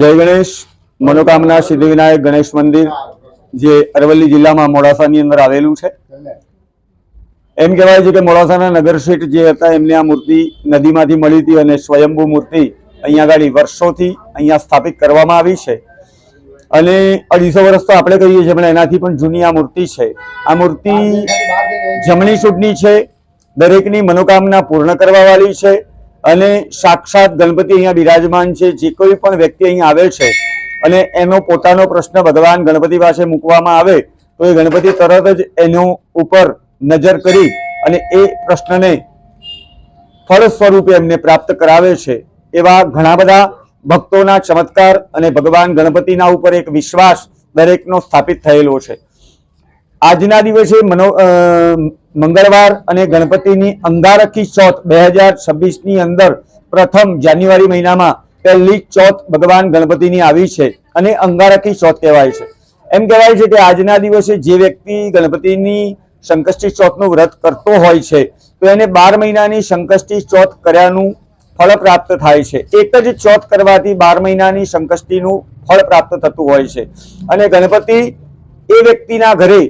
जय गणेश। मनोकामना सिद्धिविनायक गणेश मंदिर जे अरवली जिला में मोड़ासानी अंदर आवेलू छे। एम कहेवाय छे के मोड़ासाना नगरशेठ जे हता एमने आ मूर्ति नदीमांथी मळी हती अने स्वयंभू मूर्ति अहींया आगाड़ी वर्षोथी अहींया स्थापित करवामां आवी छे अने 250 वर्ष तो आपणे कहीए छीए पण एनाथी पण जूनी आ मूर्ति छे। आ मूर्ति जमणी सूडनी छे, दरेकनी मनोकामना पूर्ण करवावाळी छे अने साक्षात गणपति अहींया बिराजमान छे। जे कोई पण व्यक्ति अहीं आवे छे अने एनो पोतानो प्रश्न भगवान गणपति पासे मूकवामां आवे तो ए गणपति तरत ज एनो उपर नजर करी अने ए प्रश्नने फल स्वरूपे एमने प्राप्त करावे छे। एवा घणा बधा भक्तोना चमत्कार अने भगवान गणपतिना उपर एक विश्वास दरेकनो स्थापित थयेलो छे। आजना दिवसे मंगळवार अने गणपतिनी अंगारकी चौथ 2026 ની अंदर प्रथम जान्युआरी महीनामां पहेली चौथ भगवान गणपतिनी आवी छे अने अंगारकी चौथ कहेवाय छे। एम कहेवाय छे के आजना दिवसे जे व्यक्ति गणपतिनी संकष्टी चौथनुं व्रत करतो होय छे तो एने 12 महीनानी संकष्टी चौथ कर्यानुं फल प्राप्त थाय छे। एक ज चौथ करवाथी 12 महीनानी संकष्टीनुं फल प्राप्त थतुं होय छे अने गणपति ए व्यक्तिना घरे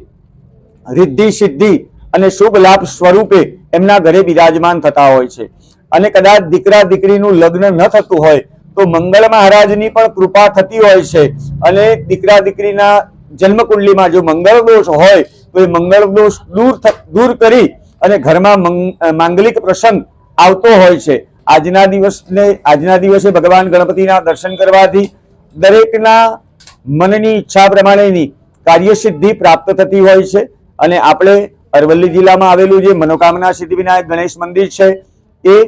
रिद्धि सिद्धि अने शुभ लाभ स्वरूपे एमना घरे विराजमान थता होय छे। अने कदाच दीकरा दीकरीनुं लग्न न थतुं होय तो मंगल महाराजनी पण कृपा थती होय छे अने दीकरा दीकरीना जन्मकुंडलीमां जो मंगल दोष होय तो ए मंगल दोष दूर करी अने घरमां मांगलिक प्रसंग आवतो होय छे। आजना दिवसे भगवान गणपतिना दर्शन करवाथी दरेकना मननी इच्छा प्रमाणेनी कार्यसिद्धि प्राप्त थती होय छे। अने आपणे अरवली जिल्लामां आवेलुं जे मनोकामना सिद्धिविनायक गणेश मंदिर छे ए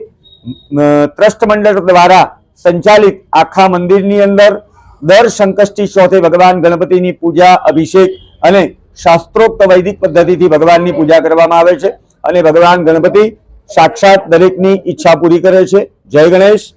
ट्रस्ट मंडळ द्वारा संचालित आखा मंदिरनी अंदर दर संकष्टी चौथे भगवान गणपतिनी पूजा अभिषेक अने शास्त्रोक्त वैदिक पद्धतिथी भगवाननी पूजा करवामां आवे छे अने भगवान गणपति साक्षात दरेकनी इच्छा पूरी करे छे। जय गणेश।